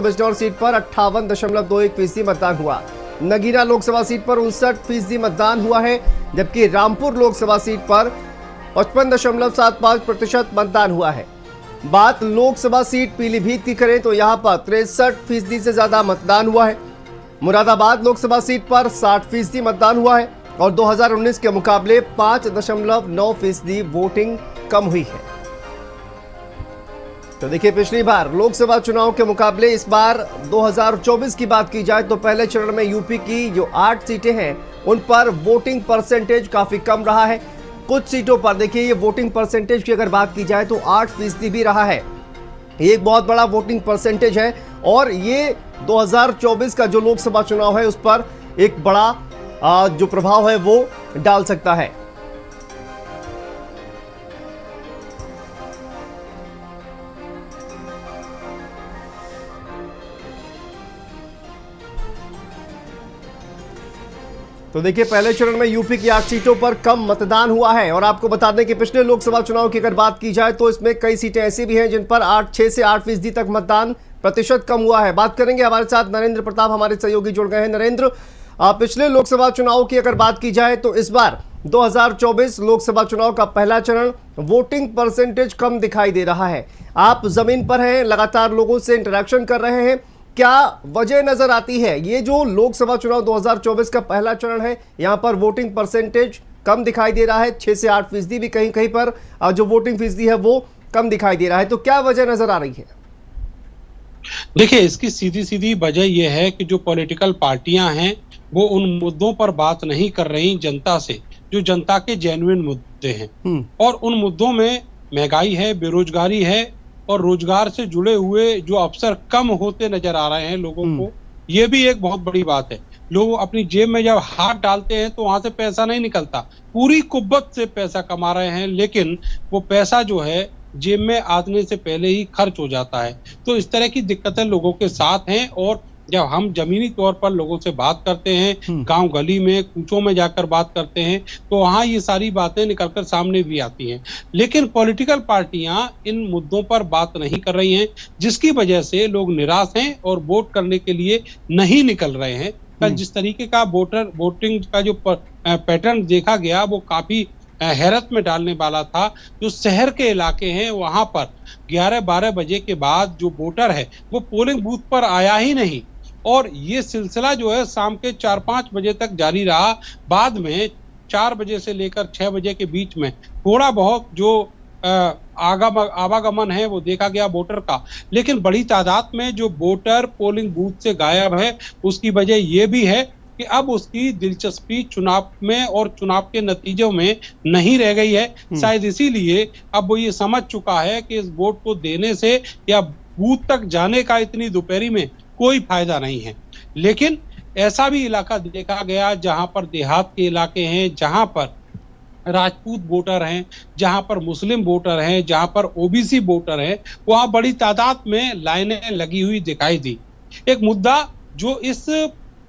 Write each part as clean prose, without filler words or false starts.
Bijnor seat पर 58.21% मतदान हुआ। नगीना लोकसभा सीट पर 59% मतदान हुआ है, जबकि रामपुर लोकसभा सीट पर 55.75% मतदान हुआ है। बात लोकसभा सीट पीलीभीत की करें तो यहां पर 63% से ज्यादा मतदान हुआ है। मुरादाबाद लोकसभा सीट पर 60% मतदान हुआ है और 2019 के मुकाबले 5.9% वोटिंग कम हुई है। तो देखिए, पिछली बार लोकसभा चुनाव के मुकाबले इस बार 2024 की बात की जाए तो पहले चरण में यूपी की जो 8 सीटें हैं उन पर वोटिंग परसेंटेज काफी कम रहा है। कुछ सीटों पर देखिए, ये वोटिंग परसेंटेज की अगर बात की जाए तो 8% भी रहा है। ये एक बहुत बड़ा वोटिंग परसेंटेज है और ये 2024 का जो लोकसभा चुनाव है उस पर एक बड़ा जो प्रभाव है वो डाल सकता है। तो देखिए, पहले चरण में यूपी की 8 सीटों पर कम मतदान हुआ है और आपको बता दें कि पिछले लोकसभा चुनाव की अगर बात की जाए तो इसमें कई सीटें ऐसी भी हैं जिन पर 6 से 8% तक मतदान प्रतिशत कम हुआ है। बात करेंगे, हमारे साथ नरेंद्र प्रताप हमारे सहयोगी जुड़ गए हैं। नरेंद्र, पिछले लोकसभा चुनाव की अगर बात की जाए तो इस बार 2024 लोकसभा चुनाव का पहला चरण वोटिंग परसेंटेज कम दिखाई दे रहा है। आप जमीन पर हैं, लगातार लोगों से इंटरेक्शन कर रहे हैं, क्या वजह नजर आती है? ये जो लोकसभा चुनाव 2024 का पहला चरण है, यहां पर वोटिंग परसेंटेज कम दिखाई दे रहा है, 6 से 8% भी कहीं कहीं पर जो वोटिंग फीसदी है वो कम दिखाई दे रहा है, तो क्या वजह नजर आ रही है? देखिए, इसकी सीधी सीधी वजह यह है कि जो पॉलिटिकल पार्टियां हैं वो उन मुद्दों पर बात नहीं कर रही जनता से, जो जनता के जेन्युइन मुद्दे हैं। और उन मुद्दों में महंगाई है, बेरोजगारी है और रोजगार से जुड़े हुए जो अवसर कम होते नजर आ रहे हैं लोगों को, ये भी एक बहुत बड़ी बात है। लोग अपनी जेब में जब हाथ डालते हैं तो वहां से पैसा नहीं निकलता, पूरी कुव्वत से पैसा कमा रहे हैं, लेकिन वो पैसा जो है जेब में आने से पहले ही खर्च हो जाता है। तो इस तरह की दिक्कतें लोगों के साथ हैं और जब हम जमीनी तौर पर लोगों से बात करते हैं, गांव गली में कूचों में जाकर बात करते हैं, तो वहां ये सारी बातें निकलकर सामने भी आती हैं। लेकिन पॉलिटिकल पार्टियां इन मुद्दों पर बात नहीं कर रही हैं, जिसकी वजह से लोग निराश हैं और वोट करने के लिए नहीं निकल रहे हैं। कल जिस तरीके का वोटिंग का जो पैटर्न देखा गया वो काफी हैरत में डालने वाला था। जो शहर के इलाके हैं वहां पर 11-12 बजे के बाद जो वोटर है वो पोलिंग बूथ पर आया ही नहीं और ये सिलसिला जो है शाम के 4-5 बजे तक जारी रहा। बाद में 4 बजे से लेकर 6 बजे के बीच में थोड़ा बहुत जो आवागमन है वो देखा गया वोटर का, लेकिन बड़ी तादाद में जो वोटर पोलिंग बूथ से गायब है उसकी वजह ये भी है कि अब उसकी दिलचस्पी चुनाव में और चुनाव के नतीजों में नहीं रह गई है। शायद इसीलिए अब वो ये समझ चुका है कि इस वोट को देने से या बूथ तक जाने का इतनी दोपहरी में कोई फायदा नहीं है। लेकिन ऐसा भी इलाका देखा गया जहां पर देहात के इलाके हैं, जहां पर राजपूत वोटर हैं, जहां पर मुस्लिम वोटर हैं, जहां पर ओबीसी वोटर हैं, वहां बड़ी तादाद में लाइनें लगी हुई दिखाई दी। एक मुद्दा जो इस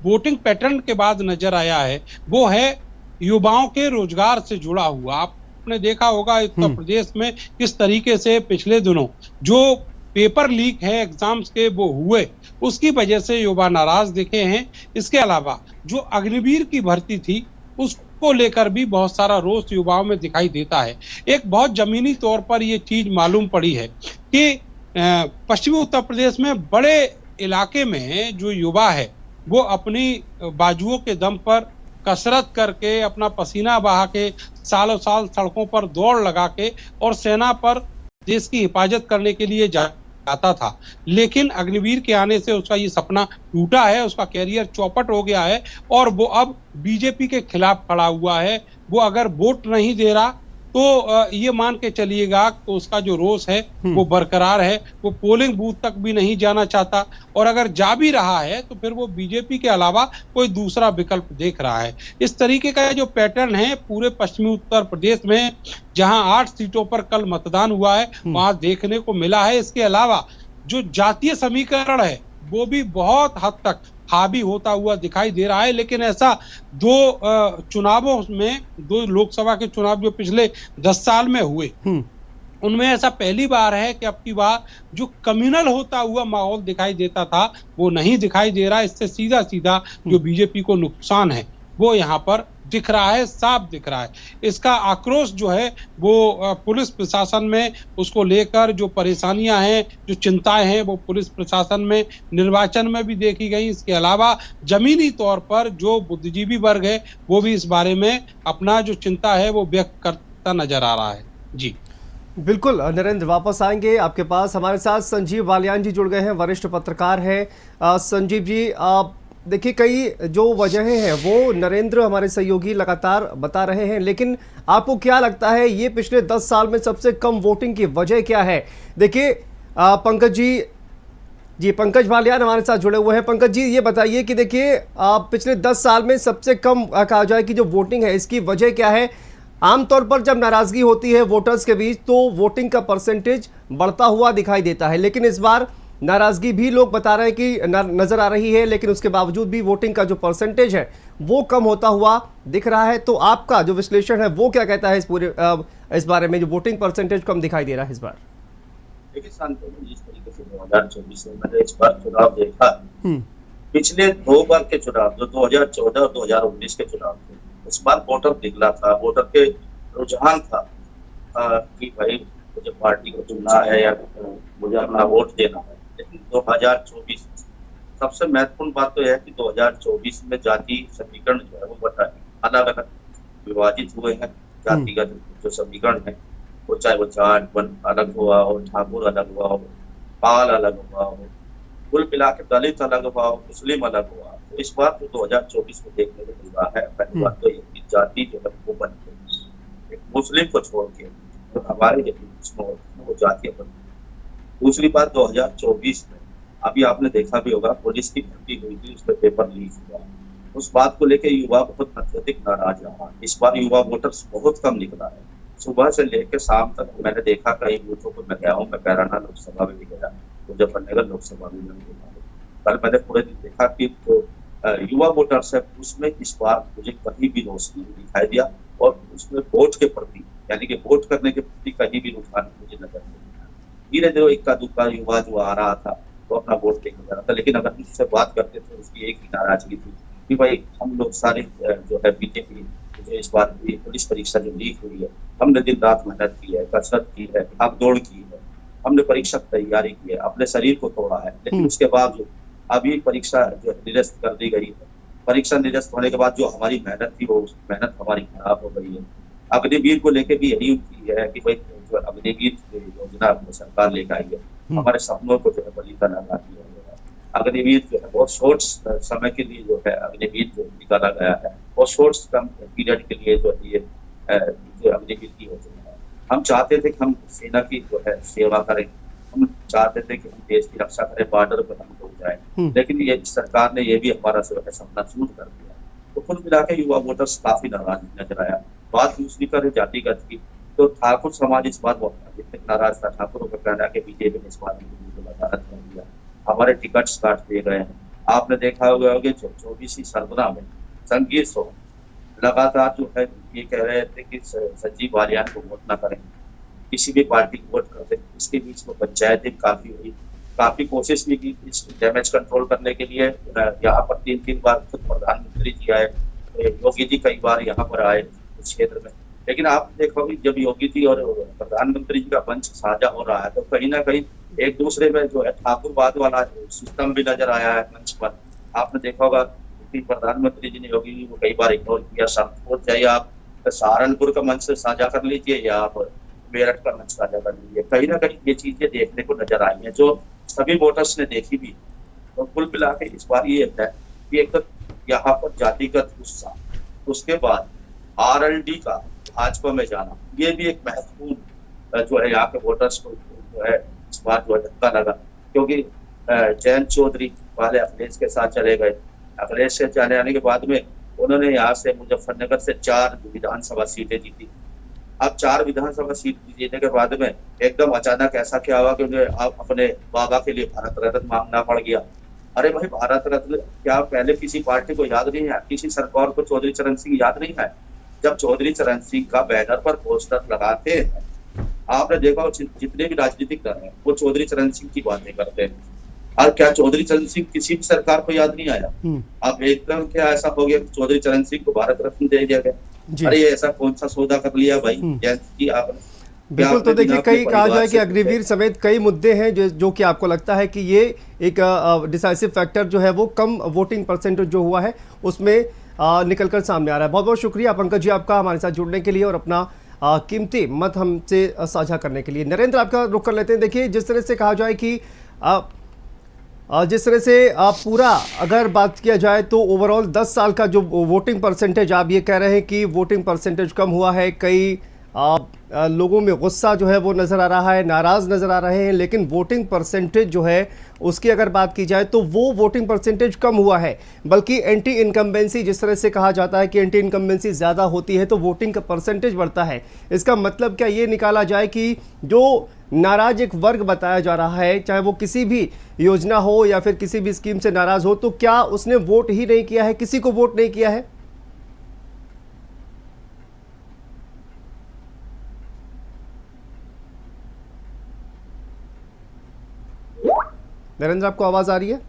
वोटिंग पैटर्न के बाद नजर आया है वो है युवाओं के रोजगार से जुड़ा हुआ। आपने देखा होगा उत्तर प्रदेश में किस तरीके से पिछले दिनों जो पेपर लीक है एग्जाम्स के वो हुए, उसकी वजह से युवा नाराज दिखे हैं। इसके अलावा जो अग्निवीर की भर्ती थी उसको लेकर भी बहुत सारा रोष युवाओं में दिखाई देता है। एक बहुत जमीनी तौर पर ये चीज मालूम पड़ी है कि पश्चिमी उत्तर प्रदेश में बड़े इलाके में जो युवा है वो अपनी बाजुओं के दम पर कसरत करके, अपना पसीना बहा के, सालों साल सड़कों पर दौड़ लगा के और सेना पर देश की हिफाजत करने के लिए जाता था। लेकिन अग्निवीर के आने से उसका ये सपना टूटा है, उसका कैरियर चौपट हो गया है और वो अब बीजेपी के खिलाफ खड़ा हुआ है। वो अगर वोट नहीं दे रहा तो ये मान के चलिएगा तो उसका जो रोष है वो बरकरार है। वो पोलिंग बूथ तक भी नहीं जाना चाहता और अगर जा भी रहा है तो फिर वो बीजेपी के अलावा कोई दूसरा विकल्प देख रहा है। इस तरीके का जो पैटर्न है पूरे पश्चिमी उत्तर प्रदेश में, जहां 8 सीटों पर कल मतदान हुआ है, वहां देखने को मिला है। इसके अलावा जो जातीय समीकरण है वो भी बहुत हद तक हावी होता हुआ दिखाई दे रहा है। लेकिन ऐसा दो चुनावों में, 2 लोकसभा के चुनाव जो पिछले 10 साल में हुए उनमें ऐसा पहली बार है कि अब की बार जो कम्युनल होता हुआ माहौल दिखाई देता था वो नहीं दिखाई दे रहा। इससे सीधा सीधा जो बीजेपी को नुकसान है वो यहाँ पर दिख रहा है, साफ दिख रहा है। इसका आक्रोश जो है वो पुलिस प्रशासन में उसको लेकर जो परेशानियां हैं, जो चिंताएं हैं, वो पुलिस प्रशासन में, निर्वाचन में भी देखी गई। इसके अलावा जमीनी तौर पर जो बुद्धिजीवी वर्ग है वो भी इस बारे में अपना जो चिंता है वो व्यक्त करता नजर आ रहा है। जी बिल्कुल नरेंद्र, वापस आएंगे आपके पास। हमारे साथ संजीव बालियान जी जुड़ गए हैं, वरिष्ठ पत्रकार हैं। संजीव जी, देखिए कई जो वजहें हैं वो नरेंद्र हमारे सहयोगी लगातार बता रहे हैं, लेकिन आपको क्या लगता है ये पिछले 10 साल में सबसे कम वोटिंग की वजह क्या है? देखिए पंकज जी पंकज बालियान हमारे साथ जुड़े हुए हैं। पंकज जी, ये बताइए कि देखिए पिछले 10 साल में सबसे कम कहा जाए कि जो वोटिंग है इसकी वजह क्या है? आमतौर पर जब नाराजगी होती है वोटर्स के बीच तो वोटिंग का परसेंटेज बढ़ता हुआ दिखाई देता है, लेकिन इस बार नाराजगी भी लोग बता रहे हैं कि नजर आ रही है, लेकिन उसके बावजूद भी वोटिंग का जो परसेंटेज है वो कम होता हुआ दिख रहा है। तो आपका जो विश्लेषण है वो क्या कहता है इस बारे में, जो वोटिंग परसेंटेज कम दिखाई दे रहा है इस बार? देखिए शांति, जिस तरीके से 2024 में मैंने इस बार चुनाव देखा, पिछले 2 बार के चुनाव जो 2014 और 2019 के चुनाव थे, इस बार वोटर निकला था, वोटर के रुझान था कि भाई मुझे पार्टी को चुनना है या मुझे अपना वोट देना है। लेकिन 2024 सबसे महत्वपूर्ण बात तो यह है कि 2024 में जाति समीकरण जो है वो बढ़ा है, अलग अलग विभाजित हुए हैं। जातिगत जो समीकरण है वो चाहे वो जाट अलग हुआ हो, ठाकुर अलग हुआ हो, पाल अलग हुआ हो, कुल मिला के दलित अलग हुआ हो, मुस्लिम अलग हुआ। तो इस बार जो 2024 में देखने को मिल रहा है, पहली बात तो ये कि जाति जो है वो बन गई, मुस्लिम को छोड़ के तो हमारे जो वो जातियां बन गई। दूसरी बात 2024 में अभी आपने देखा भी होगा, पुलिस की भर्ती हुई थी, उसमें पेपर लीक हुआ, उस बात को लेकर युवा बहुत अत्यधिक नाराज रहा। इस बार युवा वोटर्स बहुत कम निकला है। सुबह से लेकर शाम तक मैंने देखा कई बूथों को मैं गया हूँ, मैं कैराना लोकसभा में भी गया, मुजफ्फरनगर लोकसभा में भी गया। कल मैंने पूरे दिन देखा कि जो युवा वोटर्स है उसमें इस बार मुझे कहीं भी रोष नहीं दिखाई दिया, और उसमें वोट के प्रति यानी कि वोट करने के प्रति कहीं भी रुझान मुझे नजर नहीं आया। धीरे धीरे इक्का दुक्का युवा जो आ रहा था वो अपना वोट देकर जा रहा था, लेकिन अगर उससे बात करते थे उसकी एक ही नाराजगी थी कि भाई हम लोग सारे जो है बीजेपी जो इस बार पुलिस परीक्षा जो लीक हुई है, हमने दिन रात मेहनत की है, कसरत की है, भाग दौड़ की है, हमने परीक्षा तैयारी की है, अपने शरीर को तोड़ा है, लेकिन उसके बावजूद अभी परीक्षा जो निरस्त कर दी गई है। परीक्षा निरस्त होने के बाद जो हमारी मेहनत थी वो मेहनत हमारी खराब हो गई है। अग्निवीर को लेके भी यही उनकी है कि भाई जो अग्निवीर योजना सरकार लेकर आई है, हमारे सपनों को जो है बलि का लगा दिया गया है। अग्निवीर जो है बहुत शॉर्ट समय के लिए जो है अग्निवीर जो निकाला गया है, और शॉर्ट कम पीरियड के लिए जो है ये जो अग्निवीर की योजना है। हम चाहते थे कि हम सेना की जो है सेवा करें, हम चाहते थे कि हम देश की रक्षा करें, बॉर्डर पर हम लोग जाए, लेकिन ये सरकार ने ये भी हमारा जो है सपना चूर कर दिया। तो कुल मिला के युवा वोटर्स काफी नाराज नजर आया। बात दूसरी करे जातिगत की, तो ठाकुर समाज इस बात बहुत नाराज था। ठाकुरों का कहना है कि बीजेपी ने इस बात में वकालत कर दिया, हमारे टिकट्स काट दिए गए हैं। आपने देखा होगा कि 24वीं सरगना में संगीत सो लगातार जो है ये कह रहे थे कि संजीव बालियान को वोट ना करें, किसी भी पार्टी को वोट कर दे। इसके बीच में पंचायतें काफी हुई, काफी कोशिश भी की इस डैमेज कंट्रोल करने के लिए। यहाँ पर 3 बार खुद प्रधानमंत्री जी आए, योगी जी कई बार यहाँ पर आए इस क्षेत्र में, लेकिन आप देखोगे जब योगी जी और प्रधानमंत्री जी का मंच साझा हो रहा है तो कहीं ना कहीं एक दूसरे में जो है ठाकुरवाद वाला सिस्टम भी नजर आया है मंच पर। आपने देखा होगा कि प्रधानमंत्री जी ने योगी जी को कई बार इग्नोर किया। सपोर्ट चाहिए आप सहारनपुर का मंच से साझा कर लीजिए या आप मेरठ का मंच साझा कर लीजिए, कहीं ना कहीं ये चीजें देखने को नजर आई है जो सभी वोटर्स ने देखी भी। तो कुल मिला के इस बार ये है कि एक तो यहाँ पर जातिगत गुस्सा, उसके बाद आरएलडी का भाजपा में जाना, ये भी एक महत्वपूर्ण जो है यहाँ के वोटर्स को जो है इस बार जो है धक्का लगा, क्योंकि जयंत चौधरी पहले अखिलेश के साथ चले गए, अखिलेश से चले आने के बाद में उन्होंने यहाँ से मुजफ्फरनगर से 4 विधानसभा सीटें जीती। अब 4 विधानसभा सीट जीतने के बाद में एकदम अचानक ऐसा क्या हुआ कि उन्हें अपने बाबा के लिए भारत रत्न मांगना पड़ गया। अरे भाई, भारत रत्न क्या पहले किसी पार्टी को याद नहीं है? किसी सरकार को चौधरी चरण सिंह याद नहीं है? जब चौधरी चरण सिंह का बैनर पर पोस्टर लगाते हैं आपने देखा हो जितने भी राजनीतिक दल हैं वो चौधरी चरण सिंह की बातें करते हैं। और क्या चौधरी चरण सिंह किसी भी सरकार को याद नहीं आया? अब एकदम क्या ऐसा हो गया कि चौधरी चरण सिंह को भारत रत्न दे दिया गया? अरे ये ऐसा कौन सा सौदा कर लिया भाई जयंत जी आपने? बिल्कुल। तो देखिए, कई कहा जाए कि अग्निवीर समेत कई मुद्दे हैं जो कि आपको लगता है कि ये एक डिसाइसिव फैक्टर जो है वो कम वोटिंग परसेंटेज जो हुआ है उसमें निकलकर सामने आ रहा है। बहुत बहुत शुक्रिया पंकज जी आपका हमारे साथ जुड़ने के लिए और अपना कीमती मत हमसे साझा करने के लिए। नरेंद्र, आपका रुख कर लेते हैं। देखिए, जिस तरह से कहा जाए कि जिस तरह से पूरा अगर बात किया जाए तो ओवरऑल 10 साल का जो वोटिंग परसेंटेज, आप ये कह रहे हैं कि वोटिंग परसेंटेज कम हुआ है, कई लोगों में गुस्सा जो है वो नज़र आ रहा है, नाराज़ नज़र आ रहे हैं, लेकिन वोटिंग परसेंटेज जो है उसकी अगर बात की जाए तो वो वोटिंग परसेंटेज कम हुआ है, बल्कि एंटी इनकम्बेंसी, जिस तरह से कहा जाता है कि एंटी इनकम्बेंसी ज़्यादा होती है तो वोटिंग का परसेंटेज बढ़ता है। इसका मतलब क्या ये निकाला जाए कि जो नाराज एक वर्ग बताया जा रहा है, चाहे वो किसी भी योजना हो या फिर किसी भी स्कीम से नाराज़ हो, तो क्या उसने वोट ही नहीं किया है, किसी को वोट नहीं किया है? नरेंद्र, आपको आवाज आ रही है?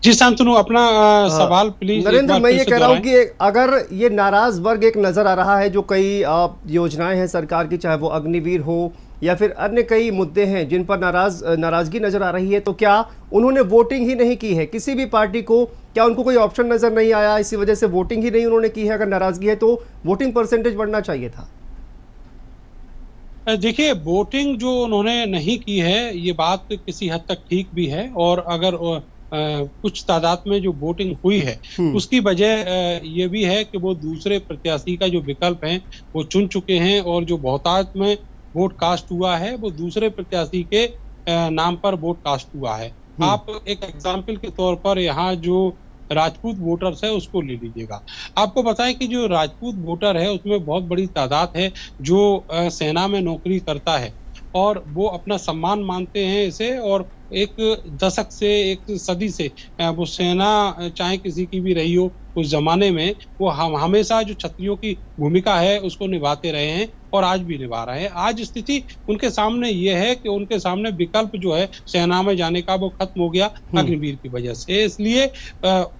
जी शांतनु, अपना सवाल प्लीज। नरेंद्र, मैं ये कह रहा हूँ कि अगर ये नाराज वर्ग एक नजर आ रहा है, जो कई योजनाएं हैं सरकार की, चाहे वो अग्निवीर हो या फिर अन्य कई मुद्दे हैं जिन पर नाराजगी नजर आ रही है, तो क्या उन्होंने वोटिंग ही नहीं की है किसी भी पार्टी को? क्या उनको कोई ऑप्शन नजर नहीं आया, इसी वजह से वोटिंग ही नहीं उन्होंने की है? अगर नाराजगी है तो वोटिंग परसेंटेज बढ़ना चाहिए था। देखिए, वोटिंग जो उन्होंने नहीं की है ये बात किसी हद तक ठीक भी है, और अगर कुछ तादाद में जो वोटिंग हुई है उसकी वजह ये भी है कि वो दूसरे प्रत्याशी का जो विकल्प है वो चुन चुके हैं, और जो बहुतायत में वोट कास्ट हुआ है वो दूसरे प्रत्याशी के नाम पर वोट कास्ट हुआ है। आप एक एग्जाम्पल के तौर पर यहाँ जो राजपूत वोटर्स है उसको ले लीजिएगा। आपको बताएं कि जो राजपूत वोटर है उसमें बहुत बड़ी तादाद है जो सेना में नौकरी करता है, और वो अपना सम्मान मानते हैं इसे, और एक दशक से, एक सदी से वो सेना चाहे किसी की भी रही हो उस जमाने में, वो हमेशा जो क्षत्रियों की भूमिका है उसको निभाते रहे हैं और आज भी निभा रहे हैं। आज स्थिति उनके सामने ये है कि उनके सामने विकल्प जो है सेना में जाने का वो खत्म हो गया अग्निवीर की वजह से, इसलिए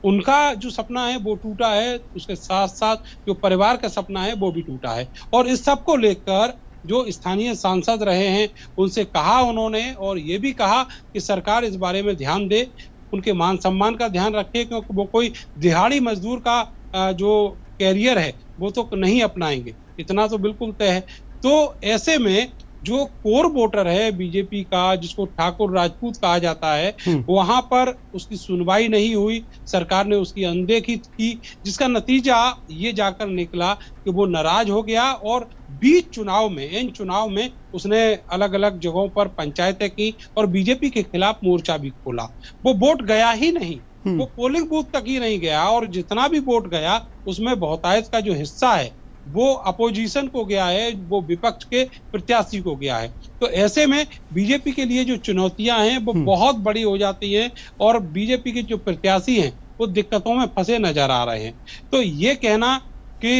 उनका जो सपना है वो टूटा है, उसके साथ साथ जो परिवार का सपना है वो भी टूटा है। और इस सब को लेकर जो स्थानीय सांसद रहे हैं उनसे कहा उन्होंने, और ये भी कहा कि सरकार इस बारे में ध्यान दे, उनके मान सम्मान का ध्यान रखे, क्योंकि वो कोई दिहाड़ी मजदूर का जो कैरियर है वो तो नहीं अपनाएंगे, इतना तो बिल्कुल तय है। तो ऐसे में जो कोर वोटर है बीजेपी का, जिसको ठाकुर राजपूत कहा जाता है, वहां पर उसकी सुनवाई नहीं हुई, सरकार ने उसकी अनदेखी की, जिसका नतीजा ये जाकर निकला कि वो नाराज हो गया और बीच चुनाव में, इन चुनाव में उसने अलग अलग जगहों पर पंचायतें की और बीजेपी के खिलाफ मोर्चा भी खोला। वो वोट गया ही नहीं, वो पोलिंग बूथ तक ही नहीं गया, और जितना भी वोट गया उसमें बहुतायत का जो हिस्सा है वो अपोजिशन को गया है, वो विपक्ष के प्रत्याशी को गया है। तो ऐसे में बीजेपी के लिए जो चुनौतियां हैं वो बहुत बड़ी हो जाती हैं, और बीजेपी के जो प्रत्याशी हैं वो दिक्कतों में फंसे नजर आ रहे हैं। तो ये कहना कि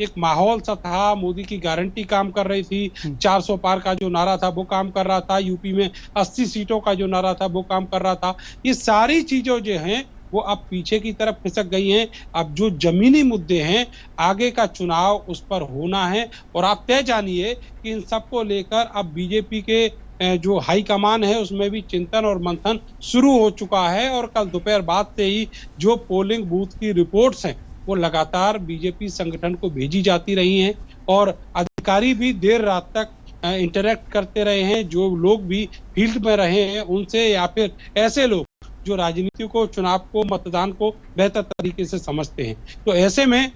एक माहौल सा था, मोदी की गारंटी काम कर रही थी, 400 पार का जो नारा था वो काम कर रहा था, यूपी में 80 सीटों का जो नारा था वो काम कर रहा था, ये सारी चीजों जो हैं वो अब पीछे की तरफ खिसक गई हैं। अब जो जमीनी मुद्दे हैं, आगे का चुनाव उस पर होना है, और आप तय जानिए कि इन सबको लेकर अब बीजेपी के जो हाई कमान है उसमें भी चिंतन और मंथन शुरू हो चुका है, और कल दोपहर बाद से ही जो पोलिंग बूथ की रिपोर्ट्स हैं वो लगातार बीजेपी संगठन को भेजी जाती रही हैं, और अधिकारी भी देर रात तक इंटरेक्ट करते रहे हैं, जो लोग भी फील्ड में रहे हैं उनसे, या फिर ऐसे लोग जो राजनीति को, चुनाव को, मतदान को बेहतर तरीके से समझते हैं। तो ऐसे में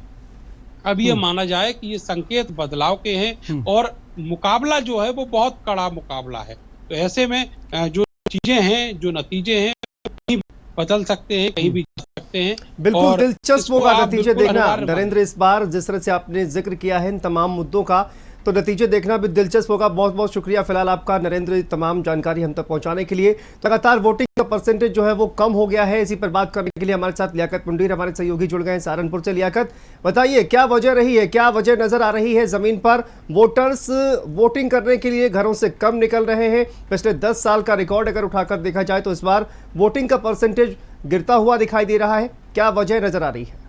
अब ये माना जाए कि ये संकेत बदलाव के हैं, और मुकाबला जो है वो बहुत कड़ा मुकाबला है। तो ऐसे में जो चीजें हैं, जो नतीजे हैं, कहीं बदल सकते हैं, कहीं भी जा सकते हैं। बिल्कुल दिलचस्प होगा नतीजे देखना। नरेंद्र, इस बार जिस तरह से आपने जिक्र किया है इन तमाम मुद्दों का, तो नतीजे देखना भी दिलचस्प होगा। बहुत बहुत शुक्रिया फिलहाल आपका नरेंद्र, तमाम जानकारी हम तक पहुंचाने के लिए। लगातार वोटिंग का परसेंटेज जो है वो कम हो गया है। इसी पर बात करने के लिए हमारे साथ लियाकत मुंडीर हमारे सहयोगी जुड़ गए हैं सहारनपुर से। लियाकत, बताइए क्या वजह रही है, क्या वजह नजर आ रही है जमीन पर? वोटर्स वोटिंग करने के लिए घरों से कम निकल रहे हैं। पिछले 10 साल का रिकॉर्ड अगर उठाकर देखा जाए तो इस बार वोटिंग का परसेंटेज गिरता हुआ दिखाई दे रहा है। क्या वजह नजर आ रही है?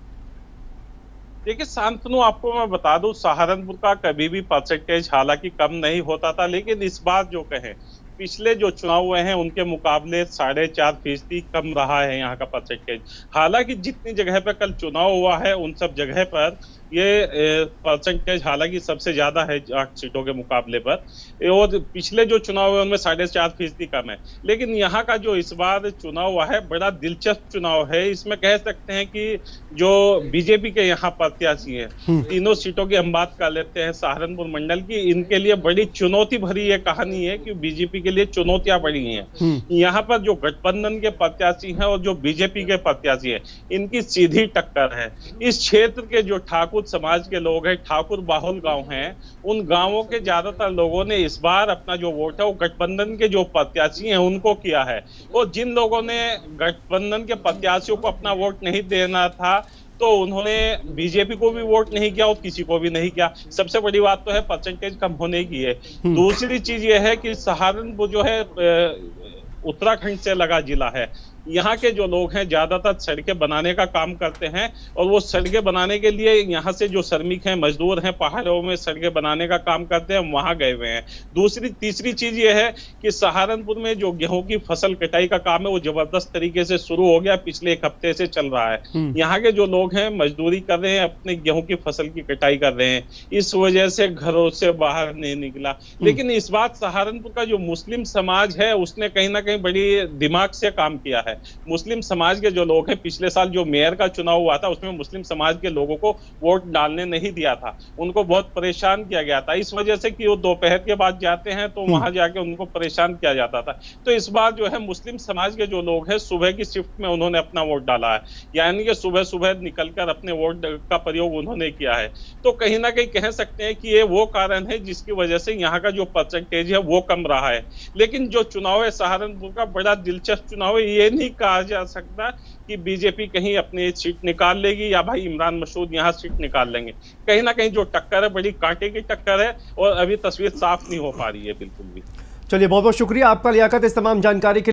देखिए शांतनु, आपको मैं बता दूं, सहारनपुर का कभी भी परसेंटेज हालांकि कम नहीं होता था, लेकिन इस बार जो कहें पिछले जो चुनाव हुए हैं उनके मुकाबले 4.5% कम रहा है यहाँ का परसेंटेज। हालांकि जितनी जगह पर कल चुनाव हुआ है उन सब जगह पर ये परसेंटेज हालांकि सबसे ज्यादा है 8 सीटों के मुकाबले पर, और पिछले जो चुनाव हुए उनमें 4.5% कम है। लेकिन यहाँ का जो इस बार चुनाव हुआ है बड़ा दिलचस्प चुनाव है। इसमें कह सकते हैं कि जो बीजेपी के यहाँ प्रत्याशी हैं, तीनों सीटों की हम बात कर लेते हैं सहारनपुर मंडल की, इनके लिए बड़ी चुनौती भरी ये कहानी है कि बीजेपी के लिए चुनौतियां बड़ी हैं। यहाँ पर जो गठबंधन के प्रत्याशी हैं और जो बीजेपी के प्रत्याशी हैं, इनकी सीधी टक्कर है। इस क्षेत्र के जो ठाकुर समाज के लोग हैं, ठाकुर बाहुल गांव हैं, उन गांवों के ज्यादातर लोगों ने इस बार अपना जो वोट है वो गठबंधन के जो प्रत्याशी हैं उनको किया है। और जिन लोगों ने गठबंधन के प्रत्याशियों को अपना वोट नहीं देना था तो उन्होंने बीजेपी को भी वोट नहीं किया और किसी को भी नहीं किया। सबसे बड़ी बात तो है परसेंटेज कम होने की है। दूसरी चीज यह है कि सहारनपुर जो है उत्तराखंड से लगा जिला है। यहाँ के जो लोग हैं ज्यादातर सड़कें बनाने का काम करते हैं, और वो सड़कें बनाने के लिए यहाँ से जो श्रमिक हैं, मजदूर हैं, पहाड़ों में सड़कें बनाने का काम करते हैं, वहां गए हुए हैं। तीसरी चीज ये है कि सहारनपुर में जो गेहूं की फसल कटाई का काम है वो जबरदस्त तरीके से शुरू हो गया, पिछले 1 हफ्ते से चल रहा है। यहाँ के जो लोग हैं मजदूरी कर रहे हैं, अपने गेहूं की फसल की कटाई कर रहे हैं, इस वजह से घरों से बाहर नहीं निकला। लेकिन इस बार सहारनपुर का जो मुस्लिम समाज है उसने कहीं ना कहीं बड़ी दिमाग से काम किया है। मुस्लिम समाज के जो लोग हैं, पिछले साल जो मेयर का चुनाव हुआ था उसमें मुस्लिम समाज के लोगों को वोट डालने नहीं दिया था, उनको बहुत परेशान किया गया था, इस वजह से कि वो दोपहर के बाद जाते हैं तो वहां जाके उनको परेशान किया जाता था। तो इस बार जो है मुस्लिम समाज के जो लोग हैं सुबह की शिफ्ट में उन्होंने अपना वोट डाला है, यानी कि सुबह सुबह निकलकर अपने वोट का प्रयोग उन्होंने किया है। तो कहीं ना कहीं कह सकते हैं कि ये वो कारण है जिसकी वजह से यहाँ का जो परसेंटेज है वो कम रहा है। लेकिन जो चुनाव है सहारनपुर का बड़ा दिलचस्प चुनाव है। ये नहीं कहा जा सकता कि बीजेपी कहीं अपनी सीट निकाल लेगी या भाई इमरान मसूद यहाँ सीट निकाल लेंगे। कहीं ना कहीं जो टक्कर है बड़ी कांटे की टक्कर है और अभी तस्वीर साफ नहीं हो पा रही है बिल्कुल भी। चलिए, बहुत बहुत शुक्रिया आपका लियाकत इस तमाम जानकारी के